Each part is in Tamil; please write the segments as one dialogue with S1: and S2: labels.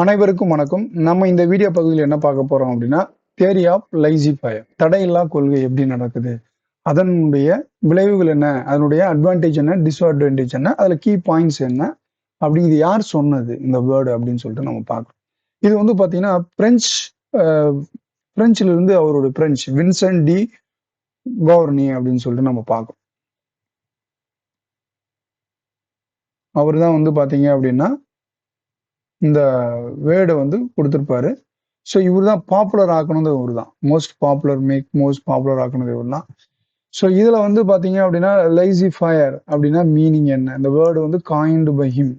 S1: அனைவருக்கும் வணக்கம். நம்ம இந்த வீடியோ பகுதியில் என்ன பார்க்க போறோம் அப்படின்னா, தியரி ஆஃப் லைசி ஃபயர். தடையில்லா கொள்கை எப்படி நடக்குது? அதனுடைய விளைவுகள் என்ன? அதனுடைய அட்வான்டேஜ் என்ன? டிஸ்அட்வான்டேஜ் என்ன? அதுல கீ பாயிண்ட்ஸ் என்ன? அப்படி இது யார் சொன்னது இந்த வேர்டு அப்படின்னு சொல்லிட்டு நம்ம பார்க்கணும். இது வந்து பார்த்தீங்கன்னா, பிரெஞ்சுல இருந்து அவரோட வின்சென்ட் டி கவர்னி அப்படின்னு சொல்லிட்டு நம்ம பார்க்கணும். அவர் தான் வந்து பார்த்தீங்க அப்படின்னா, இந்த வேர்டை வந்து கொடுத்திருப்பாரு. ஸோ இவர் தான் பாப்புலர் ஆக்கணுது இவர் தான். மோஸ்ட் பாப்புலர் ஆக்கணுது இவர் தான். ஸோ இதுல வந்து பாத்தீங்க அப்படின்னா லைசி ஃபயர் அப்படின்னா மீனிங் என்ன? இந்த வேர்டு வந்து காயின்டு பை ஹிம்,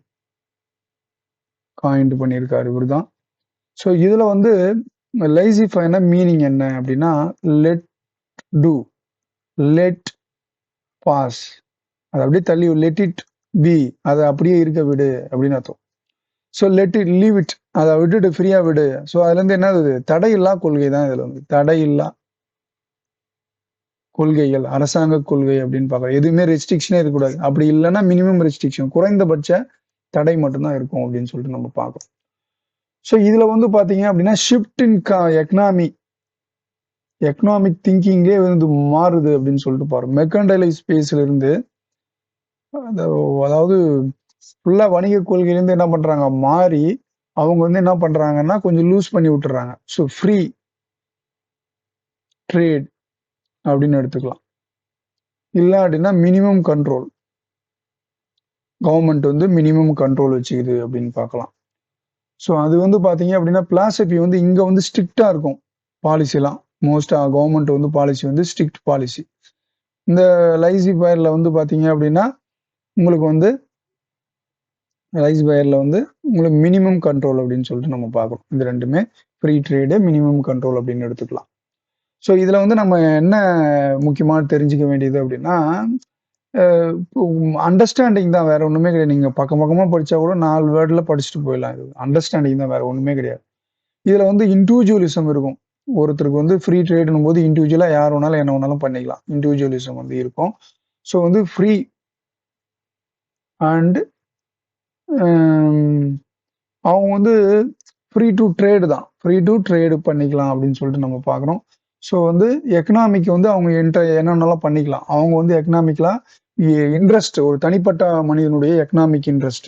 S1: காயின்டு பண்ணியிருக்காரு இவர் தான். ஸோ இதுல வந்து லைசி ஃபயர்னா மீனிங் என்ன அப்படின்னா லெட் டூ, லெட் பாஸ், அதை அப்படியே தள்ளி லெட் இட் பி, அதை அப்படியே இருக்க விடு அப்படின்னு அர்த்தம். So let it leave it, அதை விட்டுட்டு ஃப்ரீயா விடு. ஸோ அதுல இருந்து என்னது? தடையில்லா கொள்கை தான் இதுல வந்து தடையில்லா கொள்கைகள், அரசாங்க கொள்கை அப்படின்னு பார்க்கலாம். எதுவுமே ரெஸ்ட்ரிக்ஷனே இருக்கக்கூடாது. அப்படி இல்லைன்னா மினிமம் ரெஸ்ட்ரிக்ஷன், குறைந்தபட்ச தடை மட்டும்தான் இருக்கும் அப்படின்னு சொல்லிட்டு நம்ம பார்க்கணும். ஸோ இதுல வந்து பாத்தீங்க அப்படின்னா ஷிஃப்ட் இன் எக்கனாமிக் திங்கிங்கே வந்து மாறுது அப்படின்னு சொல்லிட்டு பாருங்க. மெர்கன்டைலைஸ் ஸ்பேஸ்ல இருந்து அதாவது ஃபுல்லா வணிக கொள்கையிலேருந்து என்ன பண்றாங்க மாறி அவங்க வந்து என்ன பண்றாங்கன்னா கொஞ்சம் லூஸ் பண்ணி விட்டுறாங்க. ஸோ ஃப்ரீ ட்ரேட் அப்படின்னு எடுத்துக்கலாம். இல்லை அப்படின்னா மினிமம் கண்ட்ரோல், கவர்மெண்ட் வந்து மினிமம் கண்ட்ரோல் வச்சுக்குது அப்படின்னு பார்க்கலாம். ஸோ அது வந்து பார்த்தீங்க அப்படின்னா பிலாசபி வந்து இங்கே வந்து ஸ்ட்ரிக்டாக இருக்கும் பாலிசிலாம். மோஸ்ட்டாக கவர்மெண்ட் வந்து பாலிசி வந்து ஸ்ட்ரிக்ட் பாலிசி. இந்த லைசி ஃபயரில் வந்து பார்த்தீங்க அப்படின்னா உங்களுக்கு வந்து உங்களுக்கு மினிமம் கண்ட்ரோல் அப்படின்னு சொல்லிட்டு நம்ம பார்க்கணும். இது ரெண்டுமே ஃப்ரீ ட்ரேடு, மினிமம் கண்ட்ரோல் அப்படின்னு எடுத்துக்கலாம். ஸோ இதில் வந்து நம்ம என்ன முக்கியமாக தெரிஞ்சுக்க வேண்டியது அப்படின்னா அண்டர்ஸ்டாண்டிங் தான், வேற ஒண்ணுமே கிடையாது. நீங்க பக்கமா படிச்சா கூட 4 வேர்ட்ல படிச்சுட்டு போயிடலாம். இது அண்டர்ஸ்டாண்டிங் தான், வேற ஒண்ணுமே கிடையாது. இதுல வந்து இண்டிவிஜுவலிசம் இருக்கும். ஒருத்தருக்கு வந்து ஃப்ரீ ட்ரேடுன்னும் போது இண்டிவிஜுவலா யார் வேணாலும் என்ன வேணாலும் பண்ணிக்கலாம். இண்டிவிஜுவலிசம் வந்து இருக்கும். ஸோ வந்து ஃப்ரீ அண்ட் அவங்க வந்து ஃப்ரீ டு ட்ரேடு தான், ஃப்ரீ டு ட்ரேடு பண்ணிக்கலாம் அப்படின்னு சொல்லிட்டு நம்ம பார்க்குறோம். ஸோ வந்து எக்கனாமிக் வந்து அவங்க என்னென்னலாம் பண்ணிக்கலாம். அவங்க வந்து எக்கனாமிக்லாம் இன்ட்ரெஸ்ட், ஒரு தனிப்பட்ட மனிதனுடைய economic interest,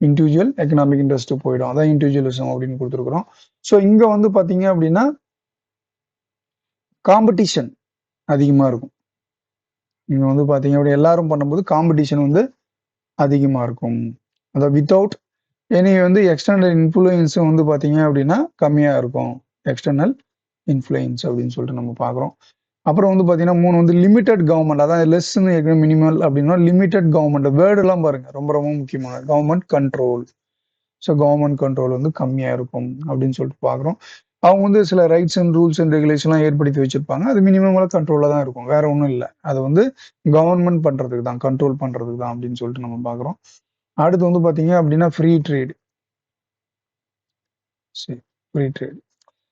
S1: individual economic interest போயிடும். அதான் இண்டிவிஜுவலிசம் அப்படின்னு கொடுத்துருக்குறோம். ஸோ இங்க வந்து பாத்தீங்க அப்படின்னா காம்படிஷன் அதிகமா இருக்கும். இங்க வந்து பாத்தீங்க அப்படி எல்லாரும் பண்ணும்போது காம்படிஷன் வந்து அதிகமா இருக்கும். அதாவது வித்தவுட் எனி வந்து எக்ஸ்டர்னல் இன்ஃப்ளூயன்ஸ் வந்து பாத்தீங்க அப்படின்னா கம்மியா இருக்கும். எக்ஸ்டர்னல் இன்ஃப்ளூயன்ஸ் அப்படின்னு சொல்லிட்டு நம்ம பார்க்குறோம். அப்புறம் வந்து பார்த்தீங்கன்னா 3 வந்து லிமிடெட் கவர்மெண்ட், அதான் லெஸ்ன்னு மினிமல் அப்படின்னா லிமிடெட் கவர்மெண்ட். வேர்டு எல்லாம் பாருங்க ரொம்ப ரொம்ப முக்கியமான government control. So government control வந்து கம்மியாக இருக்கும் அப்படின்னு சொல்லிட்டு பார்க்குறோம். அவங்க வந்து சில ரைட்ஸ் அண்ட் ரூல்ஸ் அண்ட் ரெகுலேஷன்லாம் ஏற்படுத்தி வச்சிருப்பாங்க. அது மினிமம் கண்ட்ரோலில் தான் இருக்கும், வேற ஒன்றும் இல்லை. அது வந்து கவர்மெண்ட் பண்ணுறதுக்கு தான், கண்ட்ரோல் பண்ணுறதுக்கு தான் அப்படின்னு சொல்லிட்டு நம்ம பார்க்குறோம். அடுத்து வந்து பார்த்தீங்க அப்படின்னா ஃப்ரீ ட்ரேடு. சரி, ஃப்ரீ ட்ரேட்.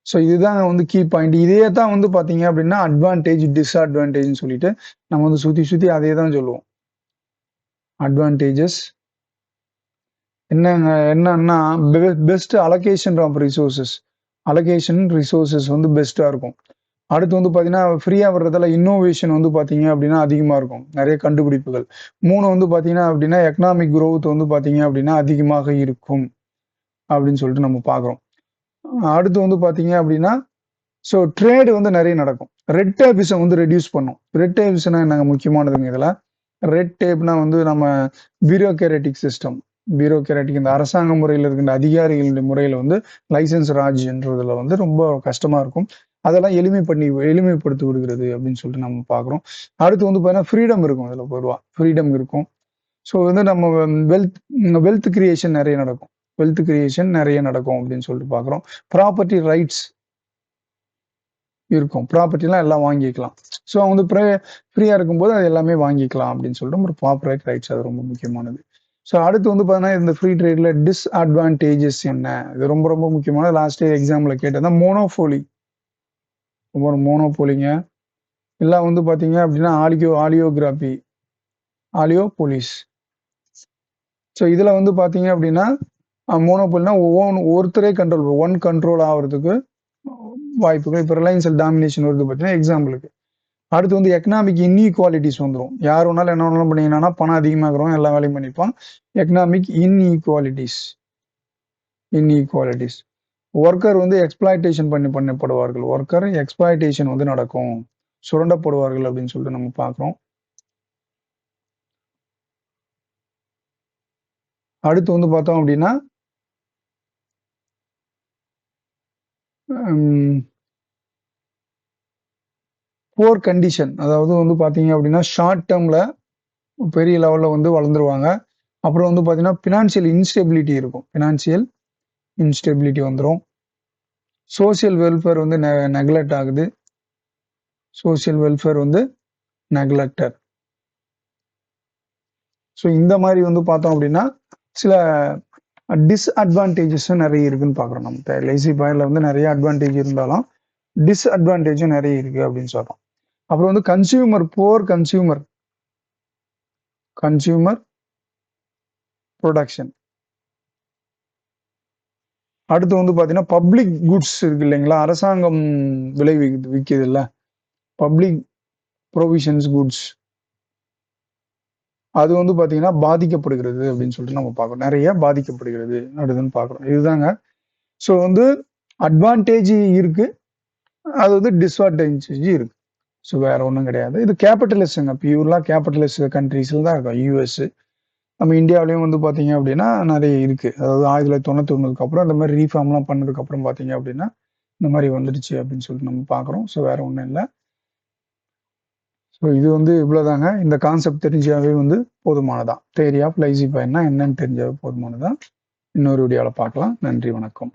S1: ஸோ இதுதான் வந்து கீ பாயிண்ட். இதே தான் வந்து பார்த்தீங்க அப்படின்னா அட்வான்டேஜ் டிஸ்அட்வான்டேஜ்னு சொல்லிட்டு நம்ம வந்து சுற்றி அதே தான் சொல்லுவோம். அட்வான்டேஜஸ் என்னன்னா பெஸ்ட் அலோகேஷன் ஆஃப் ரிசோர்சஸ் வந்து பெஸ்ட்டாக இருக்கும். அடுத்து வந்து பார்த்தீங்கன்னா ஃப்ரீயாக வர்றதால இன்னோவேஷன் வந்து பார்த்தீங்க அப்படின்னா அதிகமாக இருக்கும், நிறைய கண்டுபிடிப்புகள். 3 வந்து பார்த்தீங்கன்னா அப்படின்னா எக்கனாமிக் growth வந்து பார்த்தீங்க அப்படின்னா அதிகமாக இருக்கும் அப்படின்னு சொல்லிட்டு நம்ம பார்க்குறோம். அடுத்து வந்து பார்த்தீங்க அப்படின்னா ஸோ ட்ரேடு வந்து நிறைய நடக்கும். ரெட் டேபிஸை வந்து ரெடியூஸ் பண்ணும். ரெட் டேபிஸ்னா என்னங்க முக்கியமானதுங்க இதில். ரெட் டேப்னா வந்து நம்ம பியூரோக்ராட்டிக் சிஸ்டம், இந்த அரசாங்க முறையில் இருக்கின்ற அதிகாரிகளுடைய முறையில் வந்து லைசன்ஸ் ராஜ்ன்றதுல வந்து ரொம்ப கஷ்டமா இருக்கும். அதெல்லாம் எளிமைப்படுத்தி விடுகிறது அப்படின்னு சொல்லிட்டு நம்ம பார்க்குறோம். அடுத்து வந்து பார்த்தீங்கன்னா ஃப்ரீடம் இருக்கும். இதில் பொதுவாக ஃப்ரீடம் இருக்கும். ஸோ வந்து நம்ம வெல்த் கிரியேஷன் நிறைய நடக்கும் அப்படின்னு சொல்லிட்டு பார்க்குறோம். ப்ராப்பர்ட்டி ரைட்ஸ் இருக்கும். ப்ராப்பர்ட்டிலாம் எல்லாம் வாங்கிக்கலாம். ஸோ அவங்க வந்து ஃப்ரீயா இருக்கும்போது அது எல்லாமே வாங்கிக்கலாம் அப்படின்னு சொல்லிட்டு ஒரு ப்ராப்பர்ட்டி ரைட்ஸ், அது ரொம்ப முக்கியமானது. ஸோ அடுத்து வந்து பார்த்தீங்கன்னா இந்த ஃப்ரீ ட்ரேட்ல டிஸ்அட்வான்டேஜஸ் என்ன? இது ரொம்ப ரொம்ப முக்கியமான லாஸ்ட் எக்ஸாம்ல கேட்டது மோனோபோலி. மோனோபோலிங்க எல்லாம் வந்து பார்த்தீங்க அப்படின்னா ஆலியோபோலிஸ். ஸோ இதுல வந்து பாத்தீங்க அப்படின்னா மோனோபோலினா ஒருத்தரே ஒன் கண்ட்ரோல் ஆகிறதுக்கு வாய்ப்புகள். இப்போ ரிலையன்ஸ் டாமினேஷன் வருது பார்த்தீங்கன்னா எக்ஸாம்பிளுக்கு. அடுத்து வந்து எக்கனாமிக் இன்இக்வாலிட்டிஸ் வந்துடும். யார் வேணாலும் என்ன வேணாலும் பண்ணீங்கன்னா பணம் அதிகமாகிறவங்க எல்லா வேலையும் பண்ணிப்பான். Economic inequalities. ஒர்க்கர் வந்து எக்ஸ்பிளாய்டேஷன் பண்ணப்படுவார்கள். ஒர்க்கர் எக்ஸ்பிளாய்டேஷன் வந்து நடக்கும், சுரண்டப்படுவார்கள் அப்படின்னு சொல்லிட்டு நம்ம பார்க்குறோம். அடுத்து வந்து பார்த்தோம் அப்படின்னா புவர் கண்டிஷன், அதாவது வந்து பார்த்தீங்க அப்படின்னா ஷார்ட் டேர்மில் பெரிய லெவலில் வந்து வளர்ந்துருவாங்க. அப்புறம் வந்து பார்த்தீங்கன்னா ஃபினான்ஷியல் இன்ஸ்டெபிலிட்டி இருக்கும். ஃபினான்ஷியல் இன்ஸ்டெபிலிட்டி வந்துடும். சோசியல் வெல்ஃபேர் வந்து நெக்லெக்ட் ஆகுது. சோசியல் வெல்ஃபேர் வந்து நெக்லெக்டட். ஸோ இந்த மாதிரி வந்து பார்த்தோம் அப்படின்னா சில டிஸ்அட்வான்டேஜஸும் நிறைய இருக்குன்னு பார்க்குறோம். நம்ம லேசி பாயில் வந்து நிறைய அட்வான்டேஜ் இருந்தாலும் டிஸ்அட்வான்டேஜும் நிறைய இருக்கு அப்படின்னு சொல்றோம். அப்புறம் வந்து புவர் கன்சியூமர் ப்ரொடக்ஷன். அடுத்து வந்து பாத்தீங்கன்னா பப்ளிக் குட்ஸ் இருக்கு இல்லைங்களா, அரசாங்கம் விற்கிது இல்ல, பப்ளிக் ப்ரொவிஷன்ஸ் குட்ஸ், அது வந்து பாத்தீங்கன்னா பாதிக்கப்படுகிறது அப்படின்னு சொல்லிட்டு நம்ம பார்க்கறோம். நிறைய பாதிக்கப்படுகிறது அப்படிதுன்னு பார்க்குறோம். இதுதாங்க. ஸோ வந்து அட்வான்டேஜ் இருக்கு, அது வந்து டிஸ்அட்வான்டேஜ் இருக்கு. ஸோ வேற ஒன்றும் கிடையாது. இது கேபிட்டலிஸ்ட்ங்க, பியூர்லா கேபிட்டலிஸ்ட் கண்ட்ரீஸ்ல தான் இருக்கும். யூஎஸ், நம்ம இந்தியாவிலையும் வந்து பார்த்தீங்க அப்படின்னா நிறைய இருக்கு. அதாவது 1991க்கு அப்புறம் இந்த மாதிரி ரீஃபார்ம்லாம் பண்ணதுக்கு அப்புறம் பார்த்தீங்க அப்படின்னா இந்த மாதிரி வந்துடுச்சு அப்படின்னு சொல்லிட்டு நம்ம பார்க்குறோம். ஸோ வேற ஒன்றும் இல்லை. ஸோ இது வந்து இவ்வளோதாங்க. இந்த கான்செப்ட் தெரிஞ்சாவே வந்து போதுமானதான். தியரி ஆஃப் லைசி பாய்னா என்னன்னு தெரிஞ்சாவே போதுமானதான். இன்னொரு வீடியோவில் பார்க்கலாம். நன்றி, வணக்கம்.